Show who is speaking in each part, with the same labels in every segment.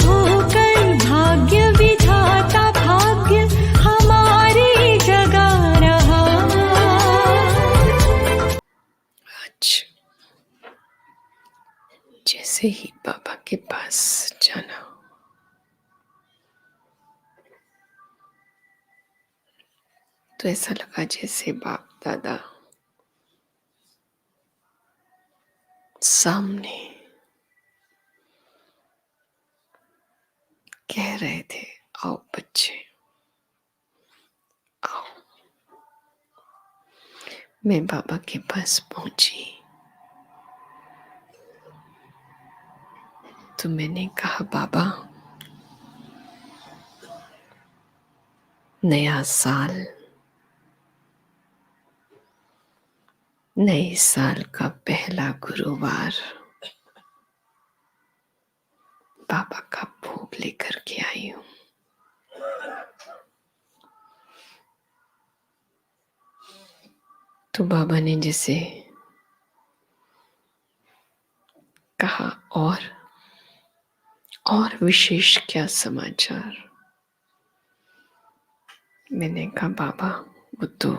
Speaker 1: होकर भाग्य विधाता भाग्य हमारी जगा रहा।
Speaker 2: आज जैसे ही बाबा के पास जाना, तो ऐसा लगा जैसे बाप दादा सामने कह रहे थे, आओ बच्चे आओ। मैं बाबा के पास पहुंची तो मैंने कहा, बाबा नया साल, नए साल का पहला गुरुवार बाबा का भोग लेकर के आई हूं। तो बाबा ने जैसे कहा, और विशेष क्या समाचार? मैंने कहा, बाबा वो तो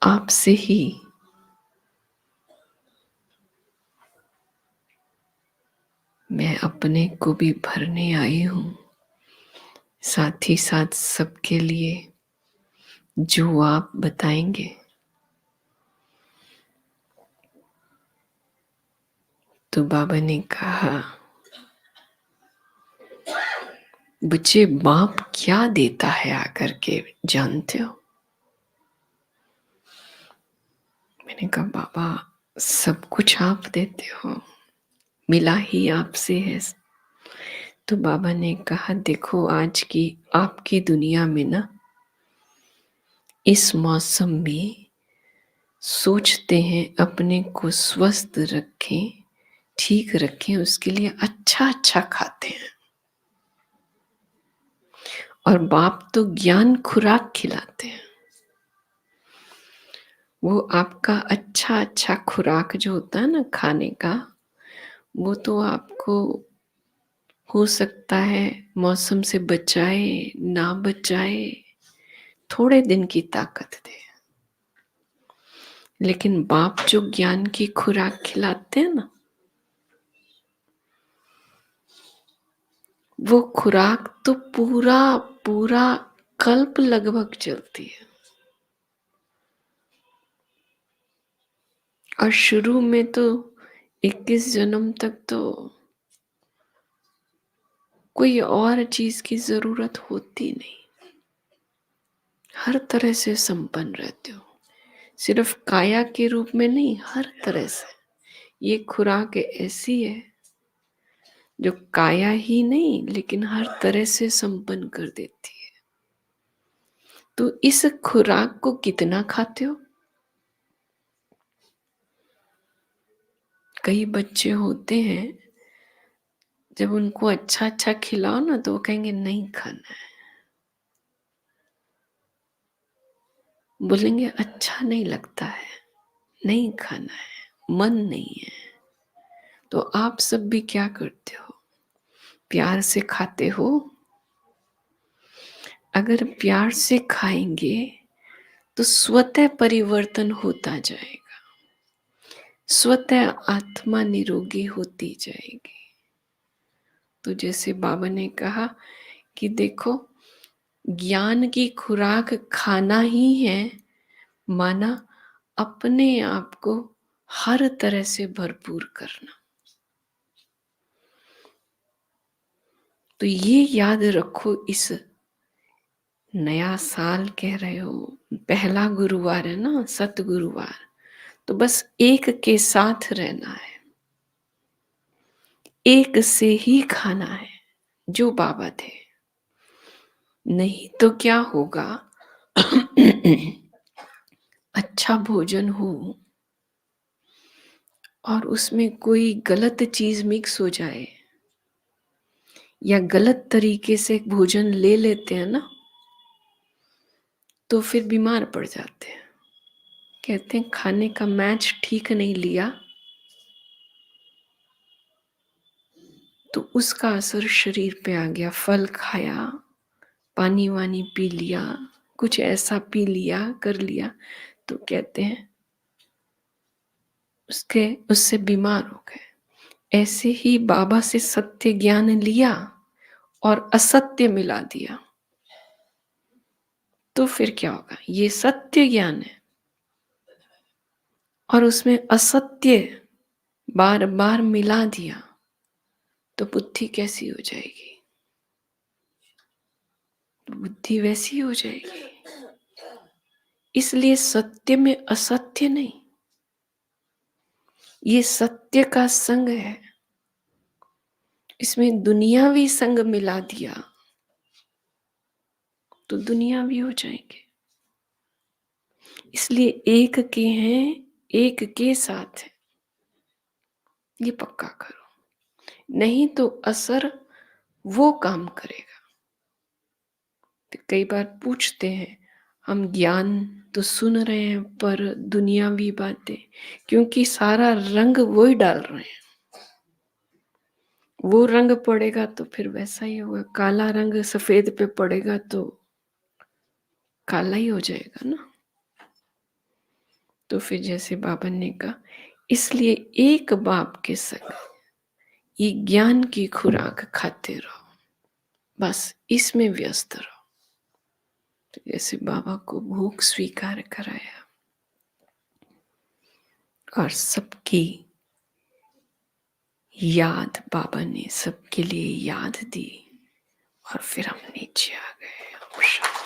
Speaker 2: आपसे ही मैं अपने को भी भरने आई हूं, साथ ही साथ सबके लिए जो आप बताएंगे। तो बाबा ने कहा, बच्चे बाप क्या देता है आकर के जानते हो? मैंने कहा, बाबा सब कुछ आप देते हो, मिला ही आपसे है। तो बाबा ने कहा, देखो आज की आपकी दुनिया में ना, इस मौसम में सोचते हैं अपने को स्वस्थ रखें, ठीक रखें, उसके लिए अच्छा अच्छा खाते हैं। और बाप तो ज्ञान खुराक खिलाते हैं। वो आपका अच्छा अच्छा खुराक जो होता है ना खाने का, वो तो आपको हो सकता है मौसम से बचाए ना बचाए, थोड़े दिन की ताकत दे। लेकिन बाप जो ज्ञान की खुराक खिलाते हैं ना, वो खुराक तो पूरा पूरा कल्प लगभग चलती है। और शुरू में तो 21 जन्म तक तो कोई और चीज की जरूरत होती नहीं, हर तरह से संपन्न रहते हो। सिर्फ काया के रूप में नहीं, हर तरह से। ये खुराक ऐसी है जो काया ही नहीं लेकिन हर तरह से संपन्न कर देती है। तो इस खुराक को कितना खाते हो? कई बच्चे होते हैं, जब उनको अच्छा अच्छा खिलाओ ना तो वो कहेंगे नहीं खाना है, बोलेंगे अच्छा नहीं लगता है, नहीं खाना है, मन नहीं है। तो आप सब भी क्या करते हो? प्यार से खाते हो। अगर प्यार से खाएंगे तो स्वतः परिवर्तन होता जाएगा, स्वतः आत्मा निरोगी होती जाएगी। तो जैसे बाबा ने कहा कि देखो, ज्ञान की खुराक खाना ही है, माना अपने आप को हर तरह से भरपूर करना। तो ये याद रखो, इस नया साल कह रहे हो, पहला गुरुवार है ना, सतगुरुवार, तो बस एक के साथ रहना है, एक से ही खाना है जो बाबा थे। नहीं तो क्या होगा, अच्छा भोजन हो और उसमें कोई गलत चीज मिक्स हो जाए या गलत तरीके से भोजन ले लेते हैं ना, तो फिर बीमार पड़ जाते हैं। कहते हैं खाने का मैच ठीक नहीं लिया तो उसका असर शरीर पे आ गया। फल खाया, पानी वानी पी लिया, कुछ ऐसा पी लिया, कर लिया, तो कहते हैं उससे बीमार हो गए। ऐसे ही बाबा से सत्य ज्ञान लिया और असत्य मिला दिया, तो फिर क्या होगा? ये सत्य ज्ञान है और उसमें असत्य बार बार मिला दिया, तो बुद्धि कैसी हो जाएगी? तो बुद्धि वैसी हो जाएगी। इसलिए सत्य में असत्य नहीं, ये सत्य का संग है। इसमें दुनियावी संग मिला दिया तो दुनियावी हो जाएंगे। इसलिए एक के हैं, एक के साथ है, ये पक्का करो, नहीं तो असर वो काम करेगा। तो कई बार पूछते हैं, हम ज्ञान तो सुन रहे हैं पर दुनियावी बातें, क्योंकि सारा रंग वो ही डाल रहे हैं। वो रंग पड़ेगा तो फिर वैसा ही होगा। काला रंग सफेद पे पड़ेगा तो काला ही हो जाएगा ना। तो फिर जैसे बाबा ने कहा, इसलिए एक बाप के संग ये ज्ञान की खुराक खाते रहो, बस इसमें व्यस्त रहो। तो जैसे बाबा को भोग स्वीकार कराया और सबकी याद बाबा ने सबके लिए याद दी और फिर हम नीचे आ गए।